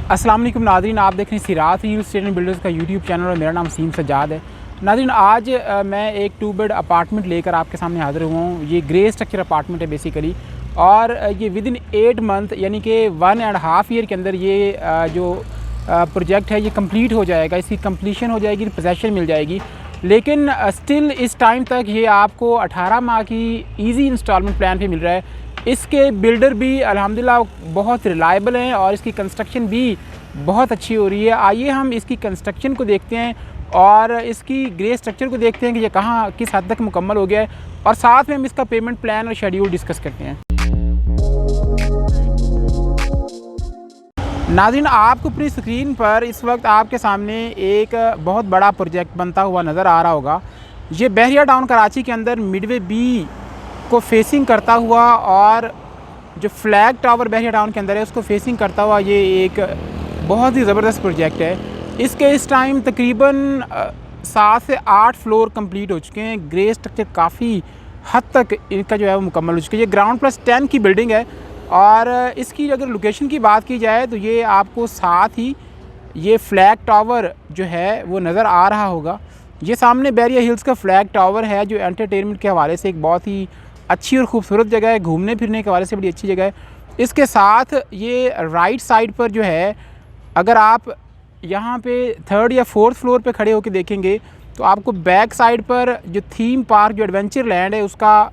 अस्सलाम वालेकुम नाज़रीन, आप देख रहे हैं सिरात रियल एस्टेट एंड बिल्डर्स का यूट्यूब चैनल और मेरा नाम सीम सज्जाद है। नाज़रीन, आज मैं एक 2 बेड अपार्टमेंट लेकर आपके सामने हाज़िर हुआ हूँ। ये ग्रे स्ट्रक्चर अपार्टमेंट है बेसिकली, और ये विदिन 8 मंथ यानी कि 1.5 ईयर के अंदर ये जो प्रोजेक्ट है ये कंप्लीट हो जाएगा। इसकी कंप्लीशन हो जाएगी, पोजेसन मिल जाएगी। लेकिन स्टिल इस टाइम तक ये आपको 18 माह की ईजी इंस्टॉलमेंट प्लान पे मिल रहा है। इसके बिल्डर भी अल्हम्दुलिल्लाह बहुत रिलायबल हैं और इसकी कंस्ट्रक्शन भी बहुत अच्छी हो रही है। आइए हम इसकी कंस्ट्रक्शन को देखते हैं और इसकी ग्रे स्ट्रक्चर को देखते हैं कि ये कहाँ किस हद तक मुकम्मल हो गया है, और साथ में हम इसका पेमेंट प्लान और शेड्यूल डिस्कस करते हैं। नाज़रीन, आपको अपनी स्क्रीन पर इस वक्त आपके सामने एक बहुत बड़ा प्रोजेक्ट बनता हुआ नज़र आ रहा होगा। ये बहरिया टाउन कराची के अंदर मिडवे बी को फेसिंग करता हुआ, और जो फ्लैग टावर बहरिया टाउन के अंदर है उसको फेसिंग करता हुआ ये एक बहुत ही ज़बरदस्त प्रोजेक्ट है। इसके इस टाइम तकरीबन 7 से 8 फ्लोर कंप्लीट हो चुके हैं। ग्रे स्ट्रक्चर काफ़ी हद तक इनका जो है वो मुकम्मल हो चुका है। ये ग्राउंड प्लस 10 की बिल्डिंग है, और इसकी अगर लोकेशन की बात की जाए तो ये आपको साथ ही ये फ्लैग टावर जो है वो नज़र आ रहा होगा। ये सामने बहरिया हिल्स का फ्लैग टावर है, जो एंटरटेनमेंट के हवाले से एक बहुत ही अच्छी और ख़ूबसूरत जगह है। घूमने फिरने के हवाले से बड़ी अच्छी जगह है। इसके साथ ये राइट साइड पर जो है, अगर आप यहाँ पे 3rd या 4th फ्लोर पे खड़े होकर देखेंगे तो आपको बैक साइड पर जो थीम पार्क जो एडवेंचर लैंड है उसका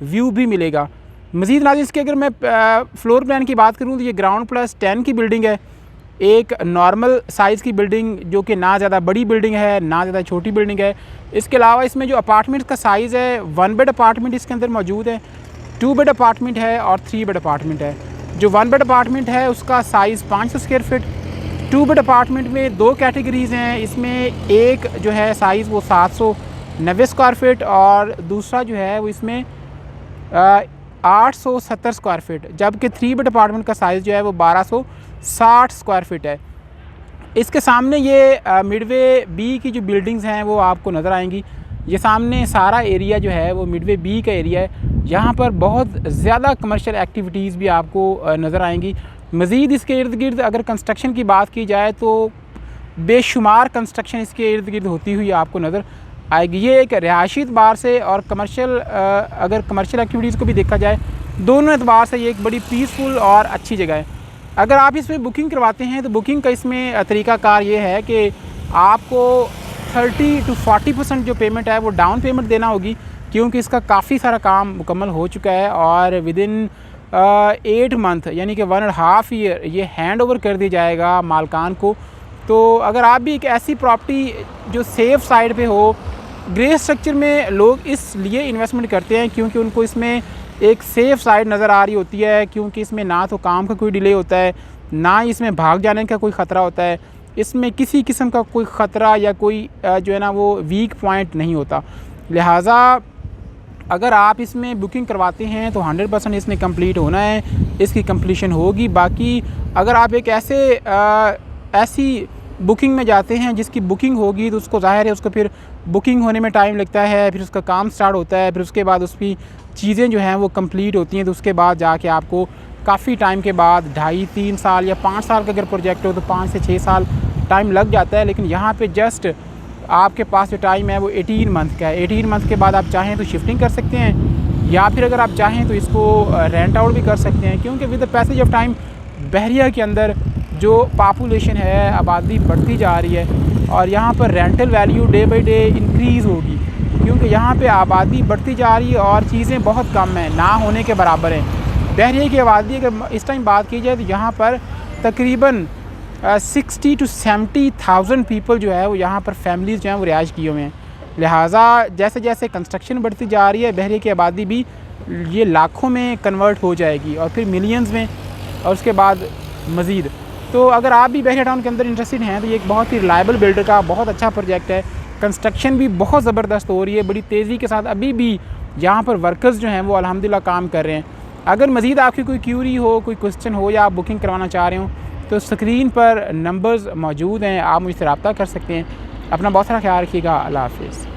व्यू भी मिलेगा। मज़ीद नाज़रीन, इसके अगर मैं फ्लोर प्लान की बात करूँ तो ये ग्राउंड प्लस 10 की बिल्डिंग है। एक नॉर्मल साइज़ की बिल्डिंग, जो कि ना ज़्यादा बड़ी बिल्डिंग है ना ज़्यादा छोटी बिल्डिंग है। इसके अलावा इसमें जो अपार्टमेंट का साइज़ है, 1 बेड अपार्टमेंट इसके अंदर मौजूद है, 2 बेड अपार्टमेंट है और 3 बेड अपार्टमेंट है। जो 1 बेड अपार्टमेंट है उसका size 500 square feet. 2 bed apartment में 2 कैटेगरीज़ हैं। इसमें एक जो है साइज़ वो 790 स्क्वायर फिट, और दूसरा जो है वो इसमें 870 स्क्वायर फिट, जबकि 3 बेड अपार्टमेंट का साइज़ जो है वो 1260 स्क्वायर फिट है। इसके सामने ये मिडवे बी की जो बिल्डिंग्स हैं वो आपको नज़र आएंगी। ये सामने सारा एरिया जो है वो मिडवे बी का एरिया है। यहाँ पर बहुत ज़्यादा कमर्शियल एक्टिविटीज़ भी आपको नज़र आएंगी। मज़ीद इसके इर्द गिर्द अगर कंस्ट्रक्शन की बात की जाए तो बेशुमार कंस्ट्रक्शन इसके इर्द गिर्द होती हुई आपको नज़र आएगी। ये एक रिहायशी एतबार से और कमर्शियल अगर कमर्शियल एक्टिविटीज़ को भी देखा जाए, दोनों एतबार से ये एक बड़ी पीसफुल और अच्छी जगह है। अगर आप इसमें बुकिंग करवाते हैं तो बुकिंग का इसमें तरीक़ाकार ये है कि आपको 30 to 40% जो पेमेंट है वो डाउन पेमेंट देना होगी, क्योंकि इसका काफ़ी सारा काम मुकम्मल हो चुका है, और विदिन 8 मंथ यानी कि 1.5 ईयर ये हैंड ओवर कर दिया जाएगा मालकान को। तो अगर आप भी एक ऐसी प्रॉपर्टी जो सेफ़ साइड पे हो, ग्रे स्ट्रक्चर में लोग इसलिए इन्वेस्टमेंट करते हैं क्योंकि उनको इसमें एक सेफ़ साइड नज़र आ रही होती है, क्योंकि इसमें ना तो काम का कोई डिले होता है, ना इसमें भाग जाने का कोई ख़तरा होता है। इसमें किसी किस्म का कोई ख़तरा या कोई जो है ना वो वीक पॉइंट नहीं होता। लिहाजा अगर आप इसमें बुकिंग करवाते हैं तो 100% इसमें कंप्लीट होना है, इसकी कंप्लीशन होगी। बाकी अगर आप एक ऐसी बुकिंग में जाते हैं जिसकी बुकिंग होगी तो उसको ज़ाहिर है उसको फिर बुकिंग होने में टाइम लगता है, फिर उसका काम स्टार्ट होता है, फिर उसके बाद उसकी चीज़ें जो हैं वो कंप्लीट होती हैं, तो उसके बाद जाके आपको काफ़ी टाइम के बाद 2.5-3 साल या 5 साल का अगर प्रोजेक्ट हो तो 5 से 6 साल टाइम लग जाता है। लेकिन यहाँ पे जस्ट आपके पास जो टाइम है वो 18 मंथ का है। 18 मंथ के बाद आप चाहें तो शिफ्टिंग कर सकते हैं, या फिर अगर आप चाहें तो इसको रेंट आउट भी कर सकते हैं, क्योंकि with the passage of time बहरिया के अंदर जो पॉपुलेशन है, आबादी बढ़ती जा रही है, और यहाँ पर rental value day by day increase होगी, क्योंकि यहाँ पे आबादी बढ़ती जा रही है और चीज़ें बहुत कम हैं, ना होने के बराबर हैं। बहरिया की आबादी अगर इस टाइम बात की जाए तो यहाँ पर तकरीबन 60 to 70,000 पीपल जो है वो यहाँ पर फैमिलीज़ जो हैं वो रिहाइश किए हुए हैं। लिहाजा जैसे जैसे कंस्ट्रक्शन बढ़ती जा रही है, बहरिया की आबादी भी ये लाखों में कन्वर्ट हो जाएगी और फिर मिलियंस में, और उसके बाद मज़ीद। तो अगर आप भी बहरिया टाउन के अंदर इंटरेस्टेड हैं तो ये एक बहुत ही रिलायबल बिल्डर का बहुत अच्छा प्रोजेक्ट है। कंस्ट्रक्शन भी बहुत ज़बरदस्त हो रही है, बड़ी तेज़ी के साथ अभी भी यहाँ पर वर्कर्स जो हैं वो अल्हम्दुलिल्लाह काम कर रहे हैं। अगर मज़ीद आपकी कोई क्यूरी हो, कोई क्वेश्चन हो, या आप बुकिंग करवाना चाह रहे हो तो स्क्रीन पर नंबर्स मौजूद हैं, आप मुझसे रब्ता कर सकते हैं। अपना बहुत सारा ख्याल रखिएगा। अल्लाह हाफ़िज़।